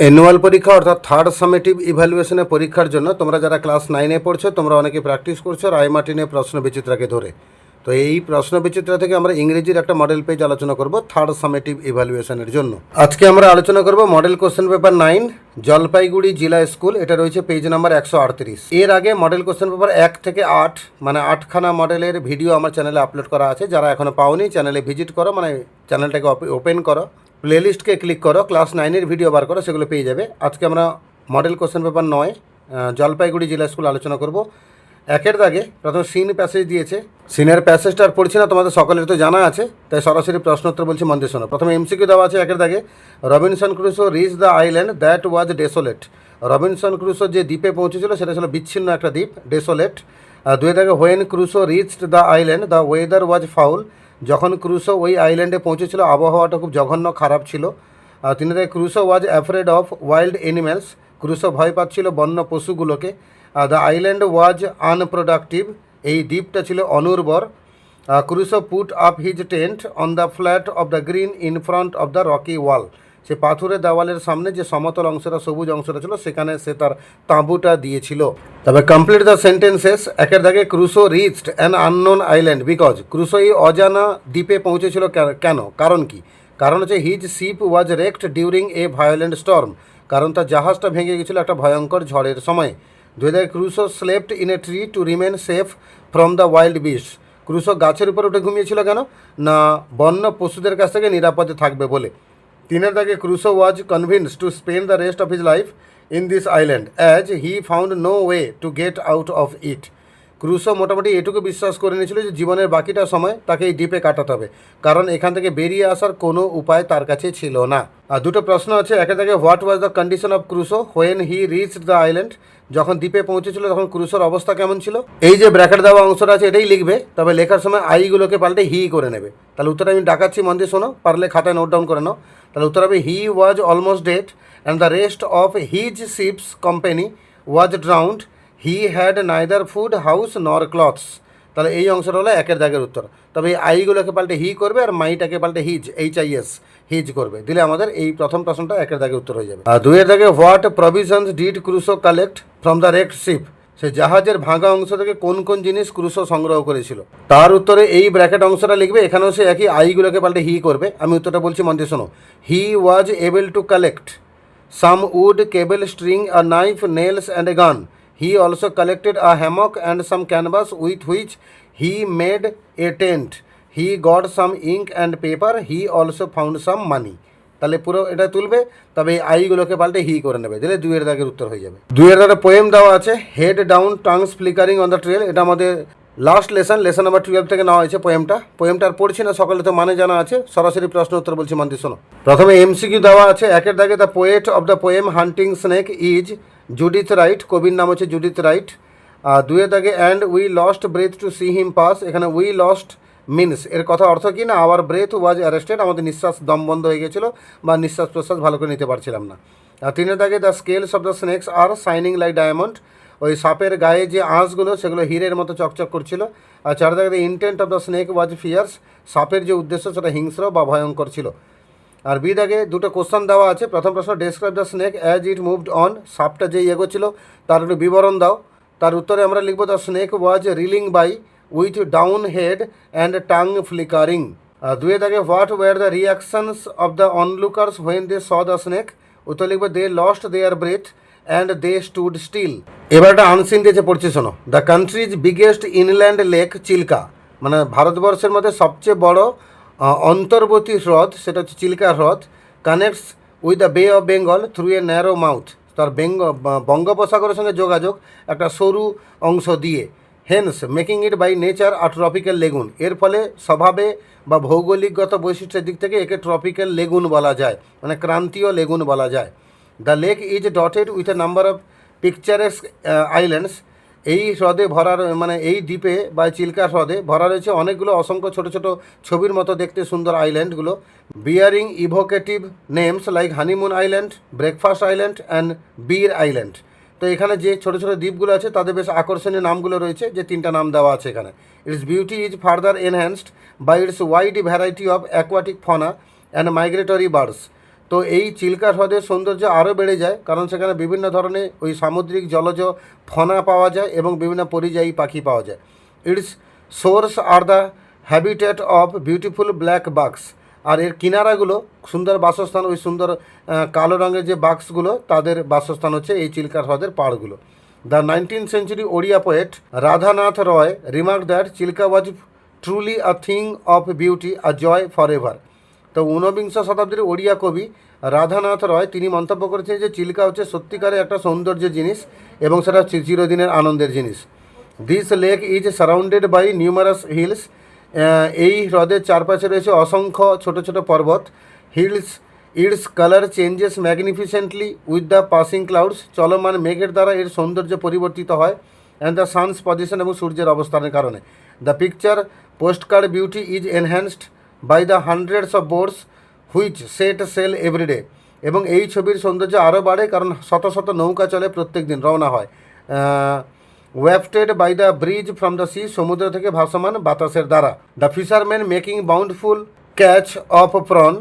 Annual পরীক্ষা অর্থাৎ third summative ইভ্যালুয়েশনের পরীক্ষার জন্য তোমরা যারা ক্লাস 9-এ পড়ছো তোমরা অনেকে প্র্যাকটিস করছো রায় মার্টিনের প্রশ্ন বিচিত্রাকে ধরে। তো এই প্রশ্ন বিচিত্রা থেকে আমরা ইংরেজির একটা মডেল পেজ আলোচনা করব থার্ড সামেটিভ ইভ্যালুয়েশনের জন্য। আজকে আমরা আলোচনা করব মডেল কোশ্চেন পেপার 9 জলপাইগুড়ি জেলা স্কুল, এটা রয়েছে পেজ নাম্বার 138। এর আগে মডেল কোশ্চেন পেপার 1 থেকে 8 মানে 8খানা মডেলের ভিডিও আমার চ্যানেলে আপলোড করা আছে। যারা এখনও পাওনি চ্যানেলে ভিজিট করো, মানে চ্যানেলটাকে ওপেন করো, প্লেলিস্টকে ক্লিক করো, ক্লাস 9-এর ভিডিও বার করো, সেগুলো পেয়ে যাবে। আজকে আমরা মডেল কোশ্চেন পেপার 9 জলপাইগুড়ি জেলা স্কুল আলোচনা করব। একের দাগে প্রথম সিন প্যাসেজ দিয়েছে। সিনের প্যাসেজটা আর পড়ছি না, তোমাদের সকলের তো জানা আছে, তাই সরাসরি প্রশ্নোত্তর বলছি, মন দিয়ে শোনো। প্রথমে এমসিকিউ দেওয়া আছে একের দাগে, Robinson Crusoe reach the island that was desolate. Robinson Crusoe যে দ্বীপে পৌঁছেছিল সেটা ছিল বিচ্ছিন্ন একটা দ্বীপ, ডেসোলেট। দুই দাগে when Crusoe reached the island the weather was foul. যখন ক্রুসো ওই আইল্যান্ডে পৌঁছেছিল আবহাওয়াটা খুব জঘন্য খারাপ ছিল। তিনি দাগে Crusoe was afraid of wild animals. Crusoe ভয় পাচ্ছিল বন্য পশুগুলোকে। The island was unproductive. এই দ্বীপটা ছিল অনুর্বর। Crusoe put up his tent on the flat of the green in front of the rocky wall. সে পাথুরের দেওয়ালের সামনে যে সমতল অংশটা, সবুজ অংশটা ছিল, সেখানে সে তার তাঁবুটা দিয়েছিল। তবে কমপ্লিট দ্য সেন্টেন্সেস। একের দাগে Crusoe reached an unknown island because. Crusoe এই অজানা দ্বীপে পৌঁছেছিল কেন, কারণ কি? কারণ হচ্ছে his ship was wrecked during a violent storm. কারণ তার জাহাজটা ভেঙে গেছিল একটা ভয়ঙ্কর ঝড়ের সময়। দুই দাগে Crusoe slept in a tree to remain safe from the wild beast. Crusoe গাছের উপর উঠে ঘুমিয়েছিল কেন না, বন্য পশুদের কাছ থেকে নিরাপদে থাকবে বলে। তিনের দাগে Crusoe was convinced to spend the rest of his life in this island as he found no way to get out of it. Crusoe মোটামুটি এটুকু বিশ্বাস করে নিয়েছিল যে জীবনের বাকিটা সময় তাকে এই দ্বীপে কাটাতে হবে, কারণ এখান থেকে বেরিয়ে আসার কোনো উপায় তার কাছে ছিল না। আর দুটো প্রশ্ন আছে একে থেকে, what was the condition of Crusoe when he reached the island. যখন দ্বীপে পৌঁছেছিল তখন ক্রুসোর অবস্থা কেমন ছিল? এই যে ব্র্যাকেট দেওয়া অংশটা আছে এটাই লিখবে, তবে লেখার সময় আইগুলোকে পাল্টে হি করে নেবে। তাহলে উত্তর আমি ডাকাচ্ছি, মন দিয়ে শোনো, পারলে খাতায় নোট ডাউন করে নাও। তাহলে উত্তর হবে he was almost dead and the rest of his ship's company was drowned. He had neither food house nor clothes. তাহলে এই অংশটা হলো একের দাগের উত্তর। তবে এই আইগুলোকে পাল্টে হি করবে আর মাইটাকে পাল্টে হিজ, HIS, হিজ করবে। দিলে আমাদের এই প্রথম প্রশ্নটা একের দাগে উত্তর হয়ে যাবে। আর দুইয়ের দাগে, what provisions did Crusoe collect from the wrecked ship. সে জাহাজের ভাঙা অংশ থেকে কোন কোন জিনিস ক্রুসো সংগ্রহ করেছিল? তার উত্তরে এই ব্র্যাকেট অংশটা লিখবে, এখানেও সে একই আইগুলোকে পাল্টে হি করবে। আমি উত্তরটা বলছি, মন দিয়ে শোনো। He was able to collect some wood, cable, string, a knife, nails and a gun. He also collected a hammock and some canvas with which he made a tent. He got some ink and paper. He also found some money. তাহলে পুরো এটা তুলবে, তবে এই আইগুলোকে পাল্টে হি করে নেবে। দিলে দুইয়ের দাগের উত্তর হয়ে যাবে। দুইয়ের দাগে পোয়েম দেওয়া আছে, head down tongues flickering on the trail. এটা আমাদের লাস্ট লেসন নাম্বার 12 থেকে নেওয়া হয়েছে পোয়েমটা আর পড়ছি না, সকালে তো মানে জানা আছে, সরাসরি প্রশ্ন উত্তর বলছি, মন দিয়ে শোনো। প্রথমে এমসিকিউ দেওয়া আছে একের দাগে, the poet of the poem hunting snake is Judith Wright. কবির নাম হচ্ছে জুডিথ রাইট। দুইয়ের দাগে, and we lost breath to see him pass. এখানে উই লস্ট মিনস এর কথা অর্থ কি না, আওয়ার ব্রেথ ওয়াজ অ্যারেস্টেড, আমাদের নিঃশ্বাস দম বন্ধ হয়ে গেছিলো বা নিঃশ্বাস প্রশ্বাস ভালো করে নিতে পারছিলাম না। আর তিনের দাগে, the scales of the snakes are shining like diamond. ওই সাপের গায়ে যে আঁশগুলো সেগুলো হীরের মতো চকচক করছিল। আর চার দাগে, the intent of the snake was fierce. সাপের যে উদ্দেশ্য সেটা হিংস্র বা ভয়ঙ্কর ছিল। আর বি দাগে দুটো কোশ্চেন দেওয়া আছে। প্রথম প্রশ্ন, describe the snake as it moved on. সাপটা যেই এগোচ্ছিল তার একটু বিবরণ দাও। তার উত্তরে আমরা লিখবো, the snake was reeling by with down head and tongue flickering. দুয়ে দাগে, what were the reactions of the onlookers when they saw the snake. উত্তর লিখবো, they lost their breath and they stood still. এবার একটা unseen দিয়েছে, পড়ছি শোনো। The country's biggest inland lake Chilika, মানে ভারতবর্ষের মধ্যে সবচেয়ে বড় অন্তর্বর্তী হ্রদ সেটা হচ্ছে চিল্কা হ্রদ। কানেক্টস উইথ দ্য বে of Bengal through a narrow mouth. তার বঙ্গোপসাগরের সঙ্গে যোগাযোগ একটা সরু অংশ দিয়ে। Hence making it by nature a tropical lagoon. এর ফলে স্বভাবে বা ভৌগোলিকগত বৈশিষ্ট্যের দিক থেকে একে ট্রপিক্যাল লেগুন বলা যায়, মানে ক্রান্তীয় লেগুন বলা যায়। The lake is dotted with a number of পিকচারেস্ক islands. এই হ্রদে ভরা, মানে এই দ্বীপে বা চিল্কা হ্রদে ভরা রয়েছে অনেকগুলো অসংখ্য ছোট ছোট ছবির মতো দেখতে সুন্দর আইল্যান্ডগুলো। Bearing evocative names like honeymoon island, breakfast island and bird island. তো এখানে যে ছোটো ছোটো দ্বীপগুলো আছে তাদের বেশ আকর্ষণীয় নামগুলো রয়েছে, যে তিনটা নাম দেওয়া আছে এখানে। Its beauty is further enhanced by its wide variety of aquatic fauna and migratory birds. তো এই চিল্কা হ্রদের সৌন্দর্য আরও বেড়ে যায়, কারণ সেখানে বিভিন্ন ধরনের ওই সামুদ্রিক জলজ ফনা পাওয়া যায় এবং বিভিন্ন পরিযায়ী পাখি পাওয়া যায়। It's source are the habitat of beautiful black বাক্স। আর এর কিনারাগুলো সুন্দর বাসস্থান, ওই সুন্দর কালো রঙের যে বাক্সগুলো তাদের বাসস্থান হচ্ছে এই চিল্কা হ্রদের পাড়গুলো। The 19th century Odia poet Radhanath Ray remark that Chilika was truly a thing of beauty, a joy for ever. তো ঊনবিংশ শতাব্দীর ওড়িয়া কবি রাধানাথ রয় তিনি মন্তব্য করেছেন যে চিল্কা হচ্ছে সত্যিকারের একটা সৌন্দর্যের জিনিস এবং সেটা চিরদিনের আনন্দের জিনিস। This lake is surrounded by numerous hills. এই হ্রদের চারপাশে রয়েছে অসংখ্য ছোট ছোট পর্বত। Hills its colour changes magnificently with the passing clouds. চলমান মেঘের দ্বারা এর সৌন্দর্য পরিবর্তিত হয় অ্যান্ড দ্য সানস পজিশন এবং সূর্যের অবস্থানের কারণে। The picture postcard beauty is enhanced by the hundreds of boats which set sail everyday. এবং এই ছবির সৌন্দর্য আরও বাড়ে কারণ শত শত নৌকা চলে প্রত্যেক দিন, রওনা হয়। Wafted by the breeze from the sea, সমুদ্র থেকে ভাসমান বাতাসের দ্বারা। The fisherman making bountiful catch of prawn.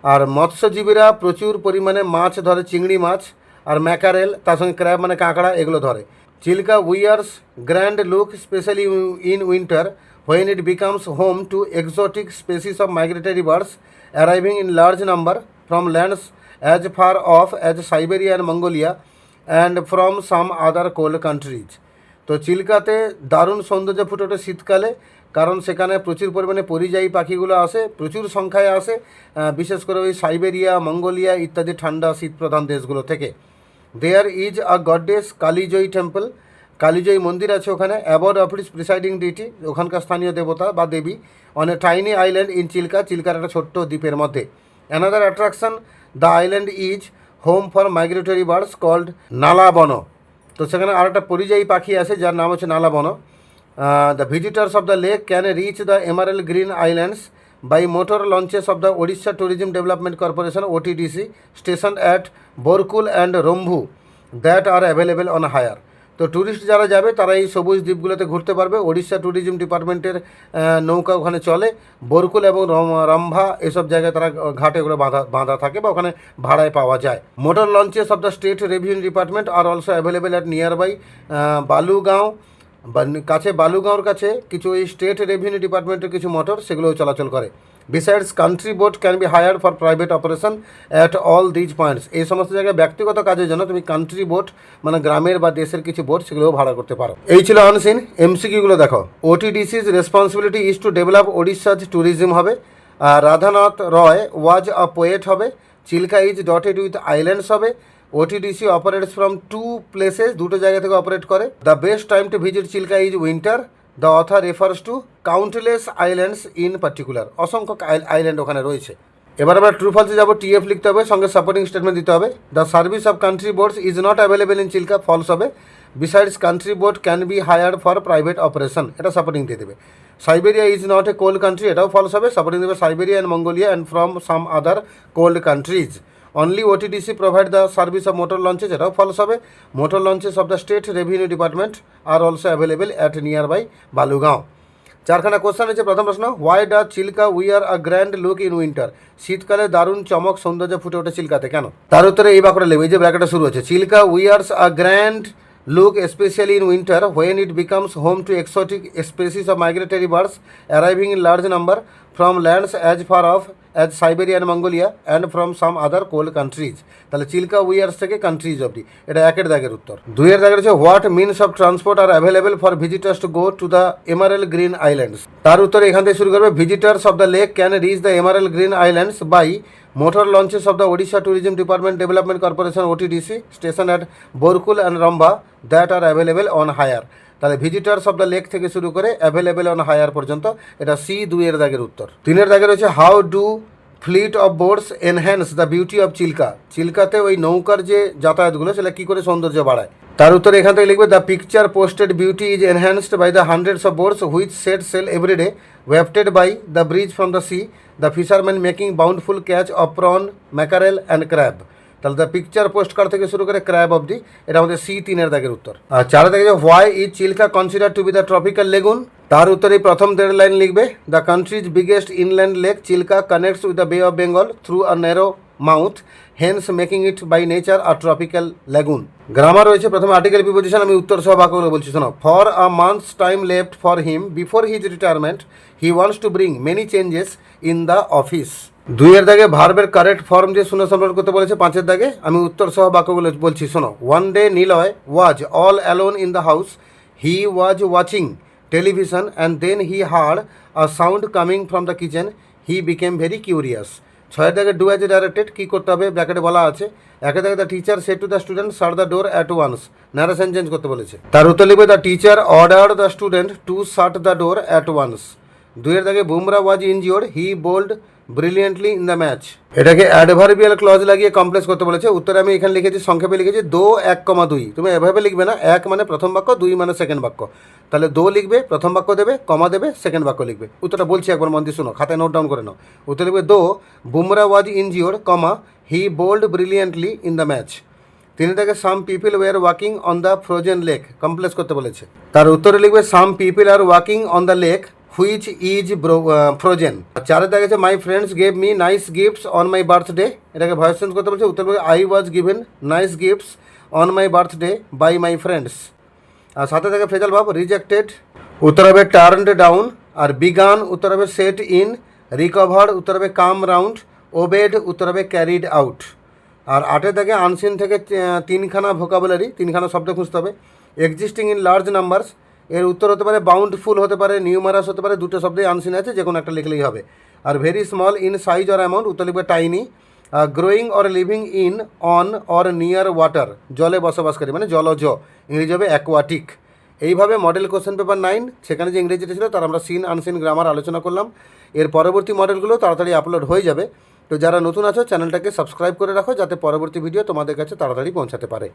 আর মৎস্যজীবীরা প্রচুর পরিমাণে মাছ ধরে, চিংড়ি মাছ আর ম্যাকারেল, তার সঙ্গে ক্র্যাব মানে কাঁকড়া, এগুলো ধরে। Chilka wears grand look specially in winter when it becomes home to exotic species of migratory birds arriving in large number from lands as far off as Siberia and Mongolia and from some other cold countries. তো চিল্কাতে দারুণ সৌন্দর্য ফুটে ওঠে শীতকালে, কারণ সেখানে প্রচুর পরিমাণে পরিযায়ী পাখিগুলো আসে, প্রচুর সংখ্যায় আসে, বিশেষ করে ওই সাইবেরিয়া, মঙ্গোলিয়া ইত্যাদি ঠান্ডা শীতপ্রধান দেশগুলো থেকে। There is a goddess Kalijai temple, Kalijai মন্দির আছে ওখানে। Abode of its presiding deity, ওখানকার স্থানীয় দেবতা বা দেবী। On a tiny island in Chilika, চিল্কার একটা ছোট্ট দ্বীপের মধ্যে। Another attraction, the island is home for migratory birds called Nalabana. তো সেখানে আর একটা পরিযায়ী পাখি আছে যার নাম হচ্ছে Nalabana. The visitors of the lake can reach the emerald green islands by motor launches of the Odisha Tourism Development Corporation OTDC stationed at Borkul and Rambhu that are available on hire. তো tourist যারা যাবে তারা এই সবুজ দ্বীপগুলোতে ঘুরতে পারবে। Odisha tourism ডিপার্টমেন্টের নৌকা ওখানে চলে। বরকুল এবং রম্ভা এসব জায়গায় তারা ঘাটে ওগুলো বাঁধা থাকে বা ওখানে ভাড়ায় পাওয়া যায়। Motor launches of the state revenue department are also available at nearby Balugaon. কাছে বালুগাঁওর কাছে কিছু এই স্টেট রেভিনিউ ডিপার্টমেন্টের কিছু মোটর সেগুলোও চলাচল করে। Besides country boat can be hired for private operation at all these points. এই সমস্ত জায়গায় ব্যক্তিগত কাজের জন্য তুমি কান্ট্রি বোট মানে গ্রামের বা দেশের কিছু বোট সেগুলোও ভাড়া করতে পারো। এই ছিল অনসিন। এমসিকিউগুলো দেখো। OTDC's responsibility is to develop Odisha's tourism হবে। আর Radhanath Ray was a poet হবে। Chilika is dotted with islands হবে। OTDC operates from two places, দুটো জায়গা থেকে অপারেট করে। The best time to visit Chilika is winter. The author refers to countless islands in particular, অসংখ্য island ওখানে রয়েছে। এবার আমরা ট্রু ফলসে যাবো। টিএফ লিখতে হবে, সঙ্গে সাপোর্টিং স্টেটমেন্ট দিতে হবে। The service of country boats is not available in Chilika, false হবে। Besides country boat can be hired for private operation, এটা সাপোর্টিং দিয়ে দেবে। Siberia is not a cold country, এটাও ফলস হবে। সাপোর্টিং দেবে Siberia and Mongolia and from some other cold countries. Only OTDC provide the service of motor launches, এটাও false হবে। Motor launches of the state revenue department are also available at nearby Balugaon. চারখানা question হচ্ছে। প্রথম প্রশ্ন, why does Chilka wear a grand look in winter? শীতকালে দারুণ চমক সৌন্দর্য ফুটে ওঠে চিল্কাতে কেন? তার উত্তরে এই বাক্যটা লিখবে, এই যে ব্র্যাকেটটা শুরু হচ্ছে। Chilka wears a grand look specially in winter when it becomes home to exotic species of migratory birds arriving in large number from lands as far of as Siberia and Mongolia and from some other cold countries. তাহলে চিল্কা উইয়ার্স থেকে countries অবধি, এটা একের দাগের উত্তর। দুইয়ের দাগের হচ্ছে, what means of transport are available for visitors to go to the emerald green islands? তার উত্তরে এখান থেকে শুরু করবে। Visitors of the lake can reach the emerald green islands by motor launches of the Odisha tourism department development corporation OTDC station at Barkul and Rambha that are available on hire. তাহলে visitors of the lake থেকে শুরু করে available on higher পর্যন্ত, এটা C দুইয়ের দাগের উত্তর। তিনের দাগের হচ্ছে, how do fleet of boats enhance the beauty of Chilika? চিল্কাতে ওই নৌকার যে যাতায়াতগুলো সেটা কী করে সৌন্দর্য বাড়ায়? তার উত্তরে এখান থেকে লিখবে, the picture posted beauty is enhanced by the hundreds of boats which set sail everyday wafted by the breeze from the sea, the fisherman making bountiful catch of prawn, mackerel and crab. তাহলে the picture postcard থেকে শুরু করে crab অবধি, এটা আমাদের C তিনের দাগের উত্তর। আর চারের দাগে, why is Chilika consider to be the tropical lagoon? তার উত্তরে প্রথম দেড় লাইন লিখবে, the country's biggest inland lake Chilika connects with the বে of Bengal through a narrow mouth, hence making it by nature আর ট্রপিক্যাল ল্যাগুন। গ্রামার রয়েছে প্রথমে আর্টিকেল প্রিপোজিশন, আমি উত্তর সহ বাক্যগুলো বলছি শোনো। For a months time left for him before his retirement he wants to bring many changes in the office. 2 এর দাগে ভার্বের কারেক্ট ফর্ম দিয়ে শূন্য সম্পর্ক করতে বলেছে। 5 এর দাগে আমি উত্তর সহ বাক্যগুলো বলছি শোনো। One day Niloy was all alone in the house, he was watching television and then he heard a sound coming from the kitchen, he became very curious. 6 এর দাগে ডু অ্যাজ ডাইরেক্টেড কী করতে হবে ব্র্যাকেটে বলা আছে। 1 এর দাগে the teacher said to the student shut the door at once, narration change করতে বলেছে। তার উত্তর লিখবে the teacher order the student to shut the door at once. 2 এর দাগে Bumrah was injured, he bowled brilliantly in the match. এটাকে adverbial clause লাগিয়ে complex করতে বলেছে। উত্তরে আমি এখানে লিখেছি সংক্ষেপে লিখেছি 2 1,2। তুমি এভাবে লিখবে না, 1 মানে প্রথম বাক্য, 2 মানে সেকেন্ড বাক্য। তাহলে 2 লিখবে, প্রথম বাক্য দেবে, কমা দেবে, সেকেন্ড বাক্য লিখবে। উত্তরটা বলছি একবার মন দিয়ে শোনো, খাতায় নোট ডাউন করে নাও। উত্তর লিখবে 2 Bumrah was injured, comma he bowled brilliantly in the match. 3 থেকে some people were walking on the frozen lake, complex করতে বলেছে। তার উত্তরে লিখবে some people are walking on the lake which is frozen. 4 দেখেছে my friends gave me nice gifts on my birthday, এটাকে voice change করতে বলছে। উত্তর বলবে I was given nice gifts on my birthday by my friends. আর 7 থেকে phrasal ভাব rejected, উত্তর হবে টার্নড ডাউন। আর বিগান উত্তর হবে সেট ইন, রিকভার্ড উত্তর হবে কাম রাউন্ড, ওবেড উত্তর হবে ক্যারিড আউট। আর 8 থেকে আনসিন থেকে 3খানা ভোকাবুলারি, 3খানা শব্দ খুঁজতে হবে। এক্সিস্টিং ইন লার্জ নাম্বারস, এর উত্তর হতে পারে বাউন্ডফুল, হতে পারে নিউমারাস, হতে পারে, দুটো শব্দই আনসিন আছে, যে কোনো একটা লিখলেই হবে। Are very small in size or amount, উত্তর লিখবে tiny. Growing or living in on or near water, জলে বসবাসকারী মানে জলজ, ইংরেজি হবে অ্যাকোয়াটিক। এইভাবে মডেল কোশ্চেন পেপার 9 সেখানে যে ইংরেজিটা ছিল তার আমরা সিন আনসিন গ্রামার আলোচনা করলাম। এর পরবর্তী মডেলগুলো তাড়াতাড়ি আপলোড হয়ে যাবে। তো যারা নতুন আছো চ্যানেলটাকে সাবস্ক্রাইব করে রাখো, যাতে পরবর্তী ভিডিও তোমাদের কাছে তাড়াতাড়ি পৌঁছাতে পারে।